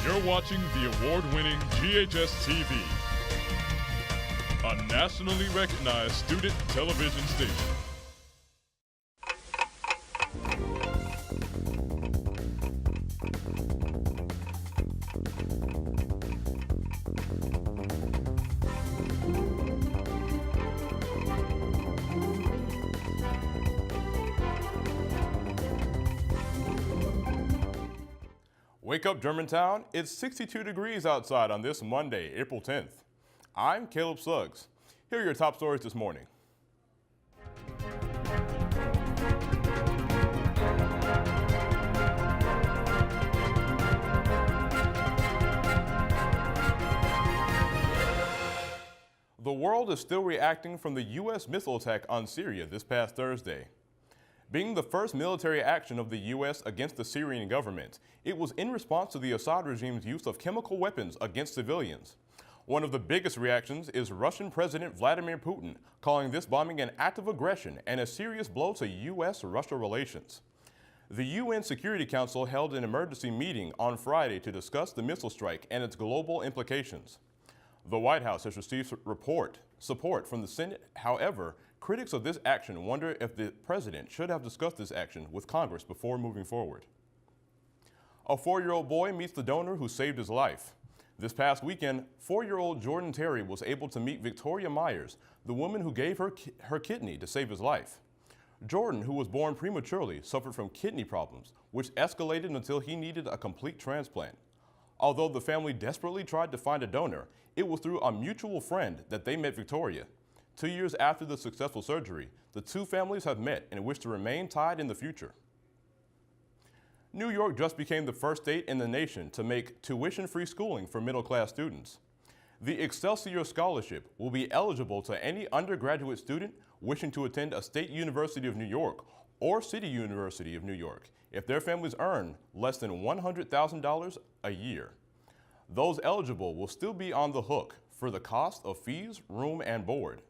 You're watching the award-winning GHS TV, a nationally recognized student television station. Wake up, Germantown. It's 62 degrees outside on this Monday, April 10th. I'm Caleb Suggs. Here are your top stories this morning. The world is still reacting from the U.S. missile attack on Syria this past Thursday. Being the first military action of the U.S. against the Syrian government, it was in response to the Assad regime's use of chemical weapons against civilians. One of the biggest reactions is Russian President Vladimir Putin, calling this bombing an act of aggression and a serious blow to U.S.-Russia relations. The UN Security Council held an emergency meeting on Friday to discuss the missile strike and its global implications. The White House has received support from the Senate. However, critics of this action wonder if the president should have discussed this action with Congress before moving forward. A 4-year-old boy meets the donor who saved his life. This past weekend, 4-year-old Jordan Terry was able to meet Victoria Myers, the woman who gave her kidney to save his life. Jordan, who was born prematurely, suffered from kidney problems, which escalated until he needed a complete transplant. Although the family desperately tried to find a donor, it was through a mutual friend that they met Victoria. 2 years after the successful surgery, the two families have met and wish to remain tied in the future. New York just became the first state in the nation to make tuition-free schooling for middle-class students. The Excelsior Scholarship will be eligible to any undergraduate student wishing to attend a State University of New York or City University of New York if their families earn less than $100,000 a year. Those eligible will still be on the hook for the cost of fees, room, and board.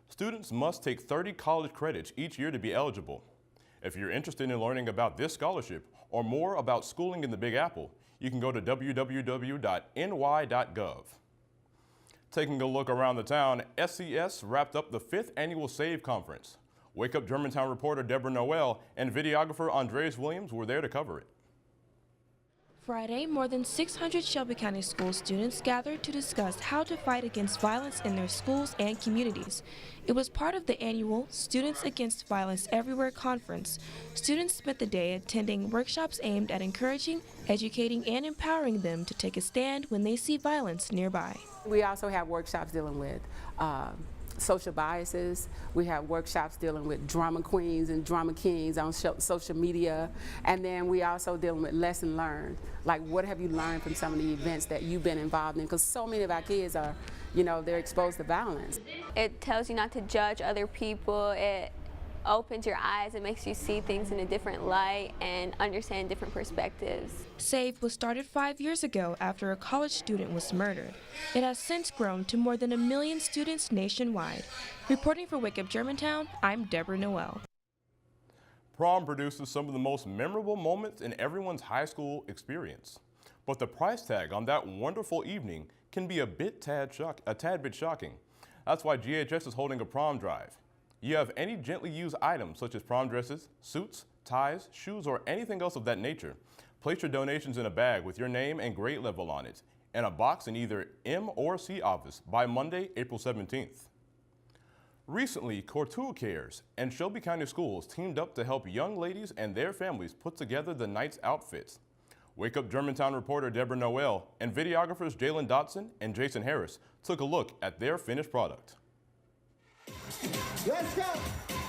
Students must take 30 college credits each year to be eligible. If you're interested in learning about this scholarship or more about schooling in the Big Apple, you can go to www.ny.gov. Taking a look around the town, SCS wrapped up the 5th annual SAVE conference. Wake Up Germantown reporter Deborah Noel and videographer Andres Williams were there to cover it. Friday, more than 600 Shelby County School students gathered to discuss how to fight against violence in their schools and communities. It was part of the annual Students Against Violence Everywhere conference. Students spent the day attending workshops aimed at encouraging, educating, and empowering them to take a stand when they see violence nearby. We also have workshops dealing with social biases. We have workshops dealing with drama queens and drama kings on social media. And then we also dealing with lesson learned. Like, what have you learned from some of the events that you've been involved in? Because so many of our kids are, they're exposed to violence. It tells you not to judge other people. It opens your eyes. It makes you see things in a different light and understand different perspectives. SAVE was started 5 years ago after a college student was murdered. It has since grown to more than 1 million students nationwide. Reporting for Wake Up Germantown, I'm Deborah Noel. Prom produces some of the most memorable moments in everyone's high school experience. But the price tag on that wonderful evening can be a tad bit shocking. That's why GHS is holding a prom drive. You have any gently used items such as prom dresses, suits, ties, shoes, or anything else of that nature, place your donations in a bag with your name and grade level on it, and a box in either M or C office by Monday, April 17th. Recently, Couture Cares and Shelby County Schools teamed up to help young ladies and their families put together the night's outfits. Wake Up Germantown reporter Deborah Noel and videographers Jalen Dotson and Jason Harris took a look at their finished product. Let's go.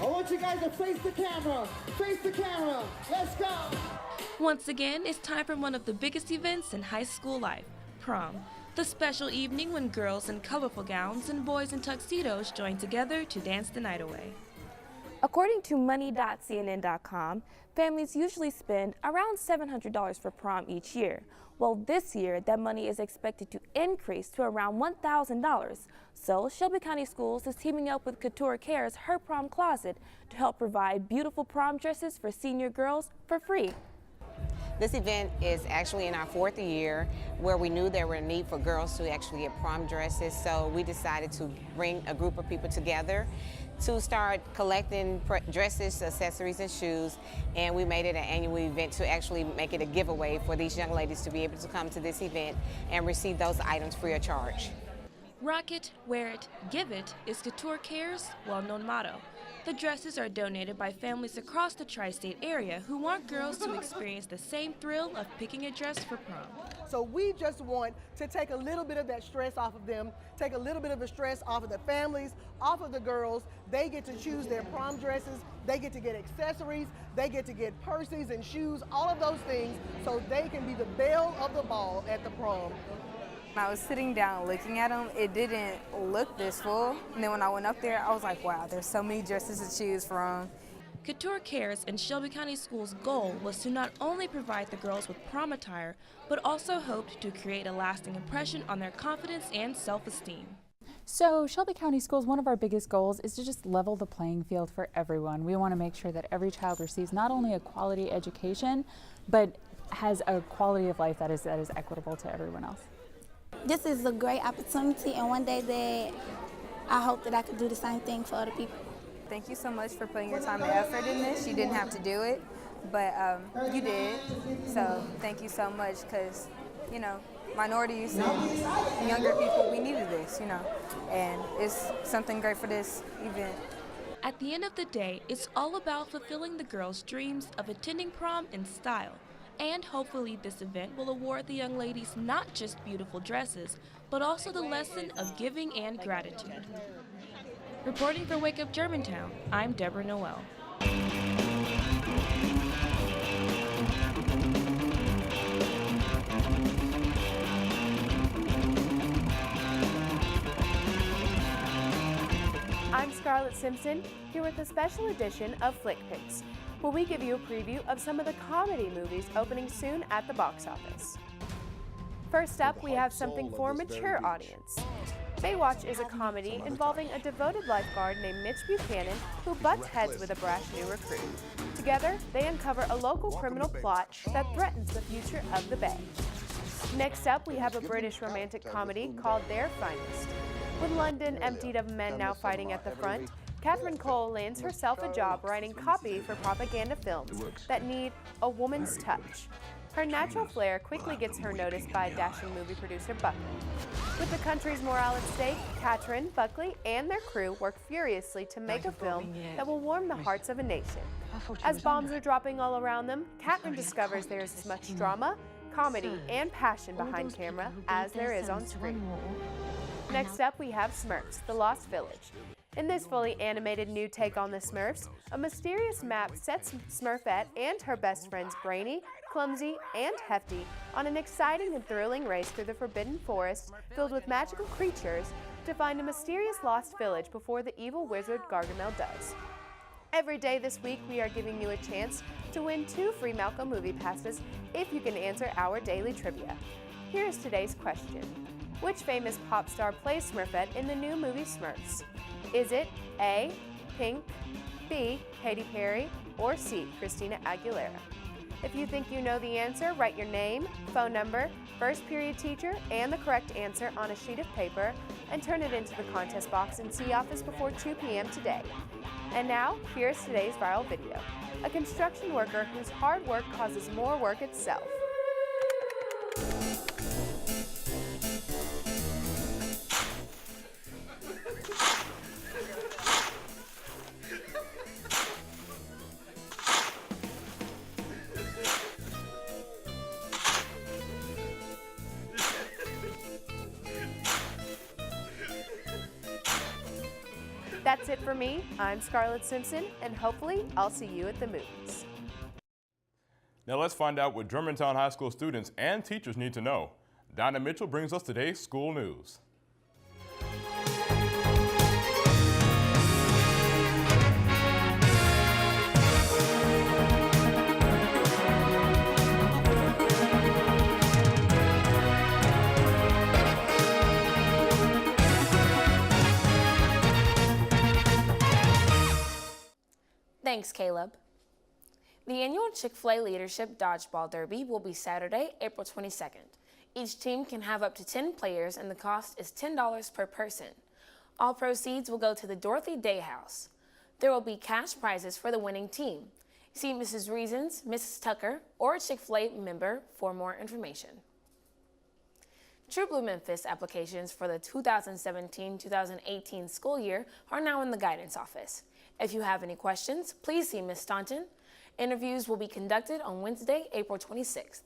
I want you guys to face the camera. Face the camera. Let's go. Once again, it's time for one of the biggest events in high school life, prom. The special evening when girls in colorful gowns and boys in tuxedos join together to dance the night away. According to money.cnn.com, families usually spend around $700 for prom each year. Well, this year, that money is expected to increase to around $1,000. So, Shelby County Schools is teaming up with Couture Cares' Her Prom Closet to help provide beautiful prom dresses for senior girls for free. This event is actually in our 4th year, where we knew there were a need for girls to actually get prom dresses, so we decided to bring a group of people together to start collecting dresses, accessories, and shoes, and we made it an annual event to actually make it a giveaway for these young ladies to be able to come to this event and receive those items free of charge. Rock it, wear it, give it is Couture Care's well-known motto. The dresses are donated by families across the tri-state area who want girls to experience the same thrill of picking a dress for prom. So we just want to take a little bit of that stress off of them, take a little bit of the stress off of the families, off of the girls. They get to choose their prom dresses, they get to get accessories, they get to get purses and shoes, all of those things, so they can be the belle of the ball at the prom. When I was sitting down looking at them, it didn't look this full. And then when I went up there, I was like, wow, there's so many dresses to choose from. Couture Cares and Shelby County Schools' goal was to not only provide the girls with prom attire, but also hoped to create a lasting impression on their confidence and self-esteem. So Shelby County Schools, one of our biggest goals is to just level the playing field for everyone. We want to make sure that every child receives not only a quality education, but has a quality of life that is equitable to everyone else. This is a great opportunity, and one day that I hope that I could do the same thing for other people. Thank you so much for putting your time and effort in this. You didn't have to do it, but you did. So thank you so much, because, you know, minorities and younger people, we needed this, you know, and it's something great for this event. At the end of the day, it's all about fulfilling the girls' dreams of attending prom in style. And hopefully this event will award the young ladies not just beautiful dresses, but also the lesson of giving and gratitude. Reporting for Wake Up Germantown, I'm Deborah Noel. I'm Scarlett Simpson, here with a special edition of Flick Picks, where we give you a preview of some of the comedy movies opening soon at the box office. First up, we have something for a mature audience. Baywatch is a comedy involving a devoted lifeguard named Mitch Buchanan who butts heads with a brash new recruit. Together, they uncover a local criminal plot that threatens the future of the Bay. Next up, we have a British romantic comedy called Their Finest. With London emptied of men now fighting at the front, Catherine Cole lands herself a job writing copy for propaganda films that need a woman's touch. Her natural flair quickly gets her noticed by dashing movie producer Buckley. With the country's morale at stake, Catherine, Buckley, and their crew work furiously to make a film that will warm the hearts of a nation. As bombs are dropping all around them, Catherine discovers there is as much drama, comedy, and passion behind camera as there is on screen. Next up, we have Smurfs, The Lost Village. In this fully animated new take on the Smurfs, a mysterious map sets Smurfette and her best friends Brainy, Clumsy, and Hefty on an exciting and thrilling race through the forbidden forest filled with magical creatures to find a mysterious lost village before the evil wizard Gargamel does. Every day this week, we are giving you a chance to win 2 free Malcolm movie passes if you can answer our daily trivia. Here's today's question. Which famous pop star plays Smurfette in the new movie Smurfs? Is it A, Pink, B, Katy Perry, or C, Christina Aguilera? If you think you know the answer, write your name, phone number, first period teacher, and the correct answer on a sheet of paper and turn it into the contest box in C office before 2 p.m. today. And now, here's today's viral video. A construction worker whose hard work causes more work itself. That's it for me. I'm Scarlett Simpson, and hopefully I'll see you at the movies. Now let's find out what Germantown High School students and teachers need to know. Donna Mitchell brings us today's school news. Thanks, Caleb. The annual Chick-fil-A Leadership Dodgeball Derby will be Saturday, April 22nd. Each team can have up to 10 players and the cost is $10 per person. All proceeds will go to the Dorothy Day House. There will be cash prizes for the winning team. See Mrs. Reasons, Mrs. Tucker, or a Chick-fil-A member for more information. True Blue Memphis applications for the 2017-2018 school year are now in the guidance office. If you have any questions, please see Ms. Staunton. Interviews will be conducted on Wednesday, April 26th.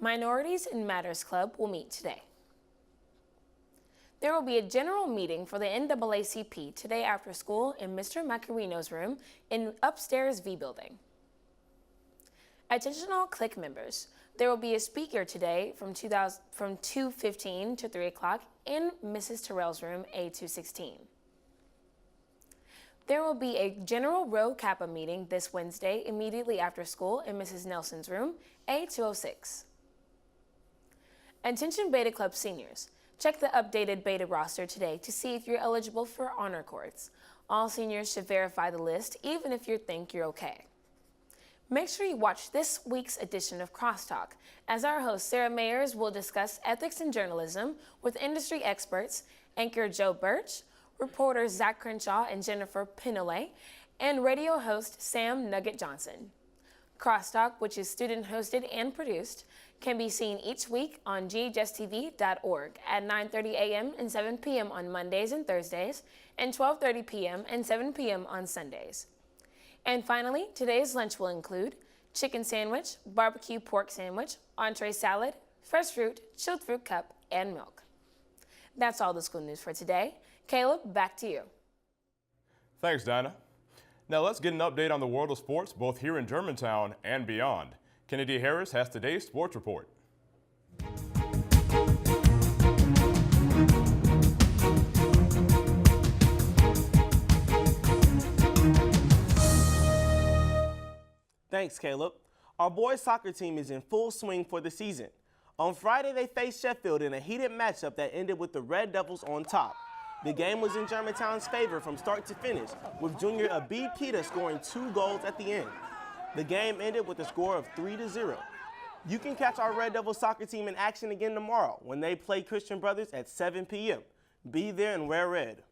Minorities in Matters Club will meet today. There will be a general meeting for the NAACP today after school in Mr. Macarino's room in upstairs V building. Attention all CLIC members. There will be a speaker today from 2:15 to 3 o'clock in Mrs. Terrell's room A216. There will be a General Rho Kappa meeting this Wednesday immediately after school in Mrs. Nelson's room A206. Attention Beta Club seniors. Check the updated Beta roster today to see if you're eligible for honor cords. All seniors should verify the list even if you think you're okay. Make sure you watch this week's edition of Crosstalk, as our host Sarah Mayers will discuss ethics in journalism with industry experts, anchor Joe Birch, reporters Zach Crenshaw and Jennifer Pinole, and radio host Sam Nugget Johnson. Crosstalk, which is student-hosted and produced, can be seen each week on ghstv.org at 9:30 a.m. and 7 p.m. on Mondays and Thursdays, and 12:30 p.m. and 7 p.m. on Sundays. And finally, today's lunch will include chicken sandwich, barbecue pork sandwich, entree salad, fresh fruit, chilled fruit cup, and milk. That's all the school news for today. Caleb, back to you. Thanks, Dinah. Now let's get an update on the world of sports, both here in Germantown and beyond. Kennedy Harris has today's sports report. Thanks, Caleb. Our boys soccer team is in full swing for the season. On Friday, they faced Sheffield in a heated matchup that ended with the Red Devils on top. The game was in Germantown's favor from start to finish, with junior Abid Pita scoring 2 goals at the end. The game ended with a score of 3-0. You can catch our Red Devils soccer team in action again tomorrow when they play Christian Brothers at 7 p.m. Be there and wear red.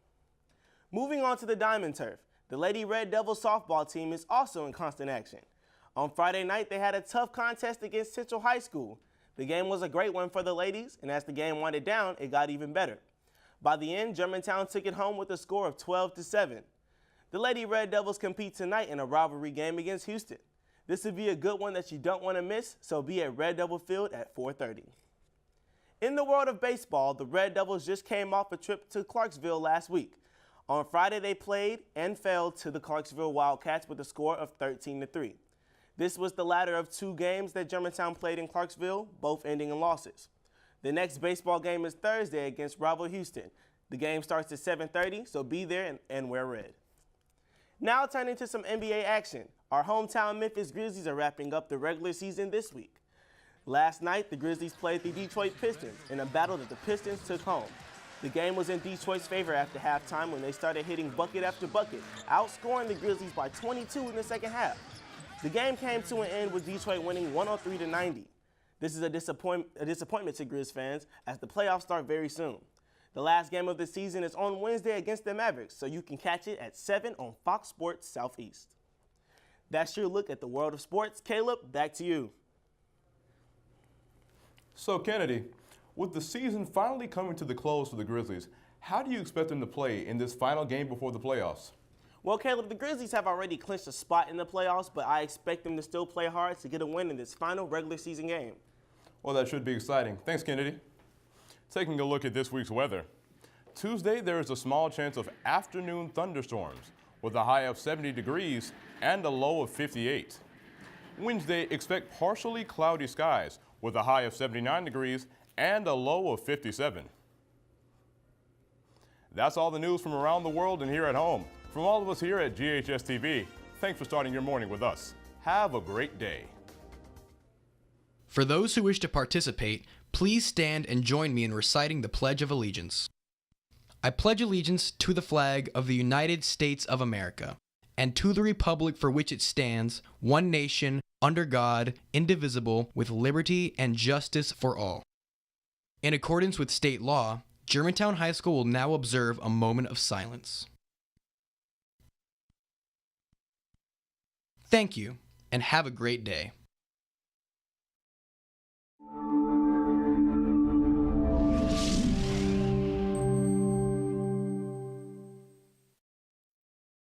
Moving on to the Diamond Turf, the Lady Red Devils softball team is also in constant action. On Friday night, they had a tough contest against Central High School. The game was a great one for the ladies, and as the game winded down, it got even better. By the end, Germantown took it home with a score of 12-7. The Lady Red Devils compete tonight in a rivalry game against Houston. This would be a good one that you don't want to miss, so be at Red Devil Field at 4:30. In the world of baseball, the Red Devils just came off a trip to Clarksville last week. On Friday, they played and fell to the Clarksville Wildcats with a score of 13-3. This was the latter of 2 games that Germantown played in Clarksville, both ending in losses. The next baseball game is Thursday against rival Houston. The game starts at 7:30, so be there and wear red. Now turning to some NBA action. Our hometown Memphis Grizzlies are wrapping up the regular season this week. Last night, the Grizzlies played the Detroit Pistons in a battle that the Pistons took home. The game was in Detroit's favor after halftime when they started hitting bucket after bucket, outscoring the Grizzlies by 22 in the second half. The game came to an end with Detroit winning 103-90. This is a disappointment to Grizz fans as the playoffs start very soon. The last game of the season is on Wednesday against the Mavericks, so you can catch it at 7 on Fox Sports Southeast. That's your look at the world of sports. Caleb, back to you. So Kennedy, with the season finally coming to the close for the Grizzlies, how do you expect them to play in this final game before the playoffs? Well, Caleb, the Grizzlies have already clinched a spot in the playoffs, but I expect them to still play hard to get a win in this final regular season game. Well, that should be exciting. Thanks, Kennedy. Taking a look at this week's weather. Tuesday, there is a small chance of afternoon thunderstorms with a high of 70 degrees and a low of 58. Wednesday, expect partially cloudy skies with a high of 79 degrees and a low of 57. That's all the news from around the world and here at home. From all of us here at GHS TV, thanks for starting your morning with us. Have a great day. For those who wish to participate, please stand and join me in reciting the Pledge of Allegiance. I pledge allegiance to the flag of the United States of America and to the republic for which it stands, one nation, under God, indivisible, with liberty and justice for all. In accordance with state law, Germantown High School will now observe a moment of silence. Thank you, and have a great day.